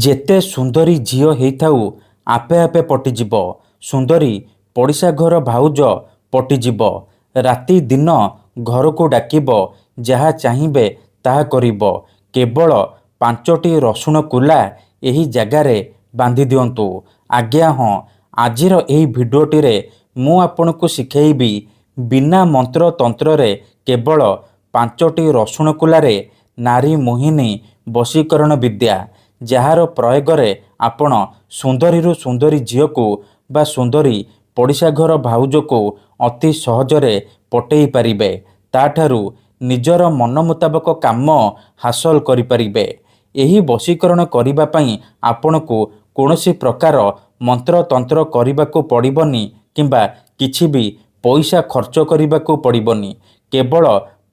ଯେତେ ସୁନ୍ଦରୀ ଝିଅ ହେଇଥାଉ ଆପେ ଆପେ ପଟିଯିବ। ସୁନ୍ଦରୀ ପଡ଼ିଶା ଘର ଭାଉଜ ପଟିଯିବ। ରାତି ଦିନ ଘରକୁ ଡାକିବ, ଯାହା ଚାହିଁବେ ତାହା କରିବ। କେବଳ 5ଟି ରସୁଣ କୁଲା ଏହି ଜାଗାରେ ବାନ୍ଧି ଦିଅନ୍ତୁ। ଆଜ୍ଞା ହଁ, ଆଜିର ଏହି ଭିଡ଼ିଓଟିରେ ମୁଁ ଆପଣଙ୍କୁ ଶିଖେଇବି ବିନା ମନ୍ତ୍ର ତନ୍ତ୍ରରେ କେବଳ 5ଟି ରସୁଣ କୁଲାରେ ନାରୀ ମୋହିନୀ ବଶୀକରଣ ବିଦ୍ୟା, ଯାହାର ପ୍ରୟୋଗରେ ଆପଣ ସୁନ୍ଦରୀରୁ ସୁନ୍ଦରୀ ଝିଅକୁ ବା ସୁନ୍ଦରୀ ପଡ଼ିଶା ଘର ଭାଉଜକୁ ଅତି ସହଜରେ ପଟେଇ ପାରିବେ। ତାଠାରୁ ନିଜର ମନ ମୁତାବକ କାମ ହାସଲ କରିପାରିବେ। ଏହି ବଶୀକରଣ କରିବା ପାଇଁ ଆପଣଙ୍କୁ କୌଣସି ପ୍ରକାର ମନ୍ତ୍ରତନ୍ତ୍ର କରିବାକୁ ପଡ଼ିବନି କିମ୍ବା କିଛି ବି ପଇସା ଖର୍ଚ୍ଚ କରିବାକୁ ପଡ଼ିବନି। କେବଳ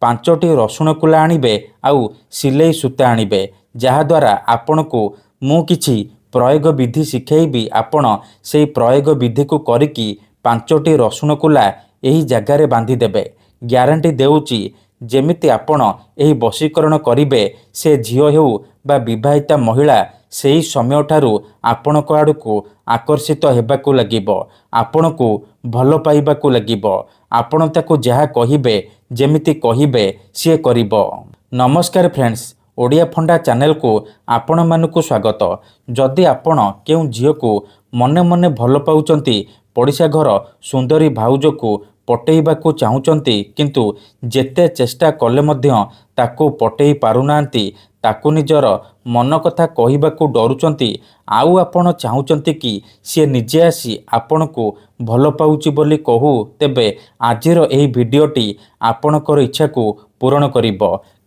5ଟି ରସୁଣ କୁଲା ଆଣିବେ ଆଉ ସିଲେଇ ସୂତା ଆଣିବେ, ଯାହାଦ୍ୱାରା ଆପଣଙ୍କୁ ମୁଁ କିଛି ପ୍ରୟୋଗ ବିଧି ଶିଖେଇବି। ଆପଣ ସେହି ପ୍ରୟୋଗ ବିଧିକୁ କରିକି 5ଟି ରସୁଣ କୁଲା ଏହି ଜାଗାରେ ବାନ୍ଧିଦେବେ। ଗ୍ୟାରେଣ୍ଟି ଦେଉଛି, ଯେମିତି ଆପଣ ଏହି ବଶୀକରଣ କରିବେ, ସେ ଝିଅ ହେଉ ବା ବିବାହିତା ମହିଳା ସେହି ସମୟଠାରୁ ଆପଣଙ୍କ ଆଡ଼କୁ ଆକର୍ଷିତ ହେବାକୁ ଲାଗିବ, ଆପଣଙ୍କୁ ଭଲ ପାଇବାକୁ ଲାଗିବ। ଆପଣ ତାକୁ ଯାହା କହିବେ, ଯେମିତି କହିବେ ସିଏ କରିବ। ନମସ୍କାର ଫ୍ରେଣ୍ଡସ୍, ଓଡ଼ିଆ ଫଣ୍ଡା ଚ୍ୟାନେଲକୁ ଆପଣମାନଙ୍କୁ ସ୍ୱାଗତ। ଯଦି ଆପଣ କେଉଁ ଝିଅକୁ ମନେ ମନେ ଭଲ ପାଉଛନ୍ତି, ପଡ଼ିଶା ଘର ସୁନ୍ଦରୀ ଭାଉଜକୁ ପଟେଇବାକୁ ଚାହୁଁଛନ୍ତି, କିନ୍ତୁ ଯେତେ ଚେଷ୍ଟା କଲେ ମଧ୍ୟ ତାକୁ ପଟେଇ ପାରୁନାହାନ୍ତି, ତାକୁ ନିଜର ମନ କଥା କହିବାକୁ ଡରୁଛନ୍ତି, ଆଉ ଆପଣ ଚାହୁଁଛନ୍ତି କି ସିଏ ନିଜେ ଆସି ଆପଣଙ୍କୁ ଭଲ ପାଉଛି ବୋଲି କହୁ, ତେବେ ଆଜିର ଏହି ଭିଡ଼ିଓଟି ଆପଣଙ୍କର ଇଚ୍ଛାକୁ ପୂରଣ କରିବ।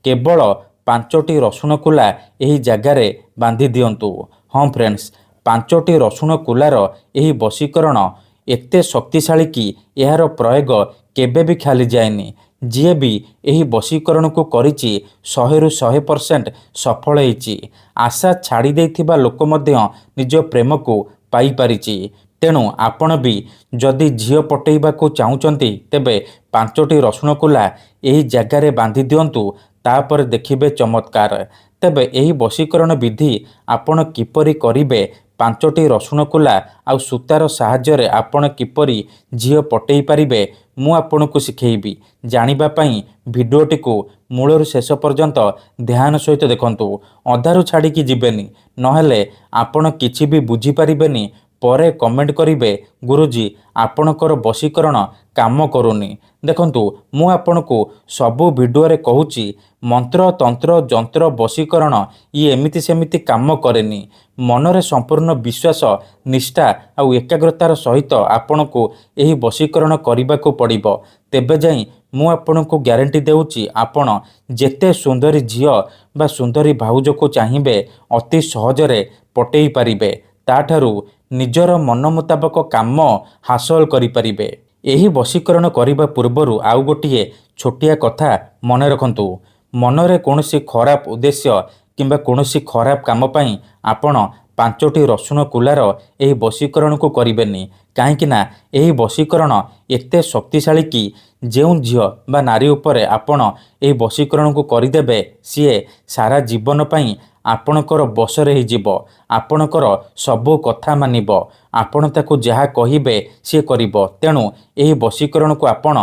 କେବଳ 5ଟି ରସୁଣ କୁଲା ଏହି ଜାଗାରେ ବାନ୍ଧି ଦିଅନ୍ତୁ। ହଁ ଫ୍ରେଣ୍ଡସ୍, 5ଟି ରସୁଣ କୁଲାର ଏହି ବଶୀକରଣ ଏତେ ଶକ୍ତିଶାଳୀ କି ଏହାର ପ୍ରୟୋଗ କେବେ ବି ଖାଲି ଯାଏନି। ଯିଏ ବି ଏହି ବଶୀକରଣକୁ କରିଛି 100ରୁ 100% ସଫଳ ହେଇଛି। ଆଶା ଛାଡ଼ି ଦେଇଥିବା ଲୋକ ମଧ୍ୟ ନିଜ ପ୍ରେମକୁ ପାଇପାରିଛି। ତେଣୁ ଆପଣ ବି ଯଦି ଝିଅ ପଟେଇବାକୁ ଚାହୁଁଛନ୍ତି, ତେବେ 5ଟି ରସୁଣ କୁଲା ଏହି ଜାଗାରେ ବାନ୍ଧି ଦିଅନ୍ତୁ। ତାପରେ ଦେଖିବେ ଚମତ୍କାର। ତେବେ ଏହି ବଶୀକରଣ ବିଧି ଆପଣ କିପରି କରିବେ, 5ଟି ରସୁଣ କୁଲା ଆଉ ସୂତାର ସାହାଯ୍ୟରେ ଆପଣ କିପରି ଝିଅ ପଟେଇ ପାରିବେ, ମୁଁ ଆପଣଙ୍କୁ ଶିଖେଇବି। ଜାଣିବା ପାଇଁ ଭିଡ଼ିଓଟିକୁ ମୂଳରୁ ଶେଷ ପର୍ଯ୍ୟନ୍ତ ଧ୍ୟାନ ସହିତ ଦେଖନ୍ତୁ। ଅଧାରୁ ଛାଡ଼ିକି ଯିବେନି, ନହେଲେ ଆପଣ କିଛି ବି ବୁଝିପାରିବେନି। ପରେ କମେଣ୍ଟ କରିବେ, ଗୁରୁଜୀ ଆପଣଙ୍କର ବଶୀକରଣ କାମ କରୁନି। ଦେଖନ୍ତୁ, ମୁଁ ଆପଣଙ୍କୁ ସବୁ ଭିଡ଼ିଓରେ କହୁଛି, ମନ୍ତ୍ର ତନ୍ତ୍ର ଯନ୍ତ୍ର ବଶୀକରଣ ଇଏ ଏମିତି ସେମିତି କାମ କରେନି। ମନରେ ସମ୍ପୂର୍ଣ୍ଣ ବିଶ୍ୱାସ, ନିଷ୍ଠା ଆଉ ଏକାଗ୍ରତାର ସହିତ ଆପଣଙ୍କୁ ଏହି ବଶୀକରଣ କରିବାକୁ ପଡ଼ିବ। ତେବେ ଯାଇ ମୁଁ ଆପଣଙ୍କୁ ଗ୍ୟାରେଣ୍ଟି ଦେଉଛି, ଆପଣ ଯେତେ ସୁନ୍ଦରୀ ଝିଅ ବା ସୁନ୍ଦରୀ ଭାଉଜକୁ ଚାହିଁବେ ଅତି ସହଜରେ ପଟେଇ ପାରିବେ। ତାଠାରୁ ନିଜର ମନ ମୁତାବକ କାମ ହାସଲ କରିପାରିବେ। ଏହି ବଶୀକରଣ କରିବା ପୂର୍ବରୁ ଆଉ ଗୋଟିଏ ଛୋଟିଆ କଥା ମନେ ରଖନ୍ତୁ। ମନରେ କୌଣସି ଖରାପ ଉଦ୍ଦେଶ୍ୟ କିମ୍ବା କୌଣସି ଖରାପ କାମ ପାଇଁ ଆପଣ 5ଟି ରସୁଣ କୁଲାର ଏହି ବଶୀକରଣକୁ କରିବେନି। କାହିଁକି ନା ଏହି ବଶୀକରଣ ଏତେ ଶକ୍ତିଶାଳୀ କି ଯେଉଁ ଝିଅ ବା ନାରୀ ଉପରେ ଆପଣ ଏହି ବଶୀକରଣକୁ କରିଦେବେ, ସିଏ ସାରା ଜୀବନ ପାଇଁ ଆପଣଙ୍କର ବଶରେ ହେଇଯିବ। ଆପଣଙ୍କର ସବୁ କଥା ମାନିବ। ଆପଣ ତାକୁ ଯାହା କହିବେ ସିଏ କରିବ। ତେଣୁ ଏହି ବଶୀକରଣକୁ ଆପଣ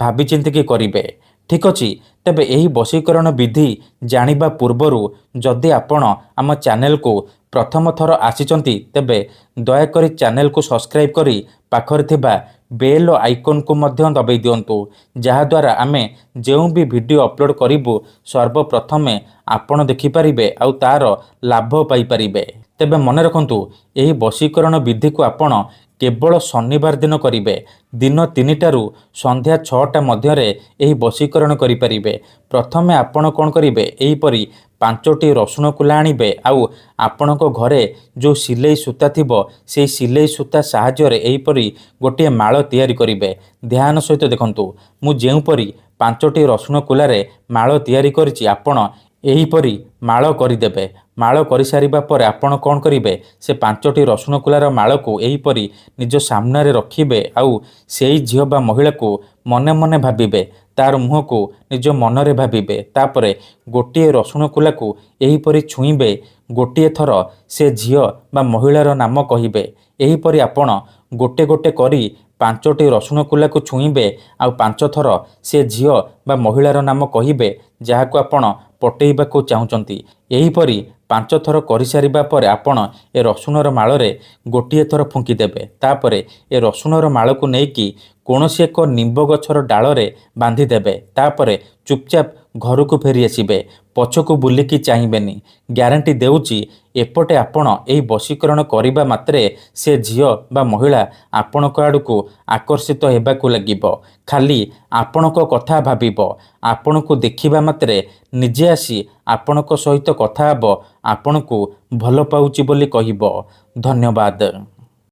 ଭାବିଚିନ୍ତିକି କରିବେ। ଠିକ୍ ଅଛି। ତେବେ ଏହି ବଶୀକରଣ ବିଧି ଜାଣିବା ପୂର୍ବରୁ ଯଦି ଆପଣ ଆମ ଚ୍ୟାନେଲକୁ ପ୍ରଥମ ଥର ଆସିଛନ୍ତି, ତେବେ ଦୟାକରି ଚ୍ୟାନେଲକୁ ସବସ୍କ୍ରାଇବ୍ କରି ପାଖରେ ଥିବା ବେଲ୍ ଆଇକନ୍କୁ ମଧ୍ୟ ଦବାଇ ଦିଅନ୍ତୁ, ଯାହାଦ୍ୱାରା ଆମେ ଯେଉଁ ବି ଭିଡ଼ିଓ ଅପଲୋଡ଼ କରିବୁ ସର୍ବପ୍ରଥମେ ଆପଣ ଦେଖିପାରିବେ ଆଉ ତା'ର ଲାଭ ପାଇପାରିବେ। ତେବେ ମନେ ରଖନ୍ତୁ, ଏହି ବଶୀକରଣ ବିଧିକୁ ଆପଣ କେବଳ ଶନିବାର ଦିନ କରିବେ। ଦିନ 3ଟାରୁ ସନ୍ଧ୍ୟା 6ଟା ମଧ୍ୟରେ ଏହି ବଶୀକରଣ କରିପାରିବେ। ପ୍ରଥମେ ଆପଣ କ'ଣ କରିବେ, ଏହିପରି 5ଟି ରସୁଣ କୁଲା ଆଣିବେ ଆଉ ଆପଣଙ୍କ ଘରେ ଯେଉଁ ସିଲେଇ ସୂତା ଥିବ, ସେହି ସିଲେଇ ସୂତା ସାହାଯ୍ୟରେ ଏହିପରି ଗୋଟିଏ ମାଳ ତିଆରି କରିବେ। ଧ୍ୟାନ ସହିତ ଦେଖନ୍ତୁ, ମୁଁ ଯେଉଁପରି 5ଟି ରସୁଣ କୁଲାରେ ମାଳ ତିଆରି କରିଛି, ଆପଣ ଏହିପରି ମାଳ କରିଦେବେ। ମାଳ କରିସାରିବା ପରେ ଆପଣ କ'ଣ କରିବେ, ସେ 5ଟି ରସୁଣ କୁଲାର ମାଳକୁ ଏହିପରି ନିଜ ସାମ୍ନାରେ ରଖିବେ ଆଉ ସେଇ ଝିଅ ବା ମହିଳାକୁ ମନେ ମନେ ଭାବିବେ, ତାର ମୁହଁକୁ ନିଜ ମନରେ ଭାବିବେ। ତାପରେ ଗୋଟିଏ ରସୁଣ କୁଲାକୁ ଏହିପରି ଛୁଇଁବେ, ଗୋଟିଏ ଥର ସେ ଝିଅ ବା ମହିଳାର ନାମ କହିବେ। ଏହିପରି ଆପଣ ଗୋଟେ ଗୋଟେ କରି 5ଟି ରସୁଣ କୁଲାକୁ ଛୁଇଁବେ ଆଉ 5 ଥର ସେ ଝିଅ ବା ମହିଳାର ନାମ କହିବେ ଯାହାକୁ ଆପଣ ପଟେଇବାକୁ ଚାହୁଁଛନ୍ତି। ଏହିପରି 5 ଥର କରିସାରିବା ପରେ ଆପଣ ଏ ରସୁଣର ମାଳରେ ଗୋଟିଏ ଥର ଫୁଙ୍କିଦେବେ। ତାପରେ ଏ ରସୁଣର ମାଳକୁ ନେଇକି କୌଣସି ଏକ ନିମ୍ବ ଗଛର ଡାଳରେ ବାନ୍ଧିଦେବେ। ତାପରେ ଚୁପଚାପ ଘରକୁ ଫେରି ଆସିବେ, ପଛକୁ ବୁଲିକି ଚାହିଁବେନି। ଗ୍ୟାରେଣ୍ଟି ଦେଉଛି, ଏପଟେ ଆପଣ ଏହି ବଶୀକରଣ କରିବା ମାତ୍ରେ ସେ ଝିଅ ବା ମହିଳା ଆପଣଙ୍କ ଆଡ଼କୁ ଆକର୍ଷିତ ହେବାକୁ ଲାଗିବ। ଖାଲି ଆପଣଙ୍କ କଥା ଭାବିବ, ଆପଣଙ୍କୁ ଦେଖିବା ମାତ୍ରେ ନିଜେ ଆସି ଆପଣଙ୍କ ସହିତ କଥା ହେବ, ଆପଣଙ୍କୁ ଭଲ ପାଉଛି ବୋଲି କହିବ। ଧନ୍ୟବାଦ।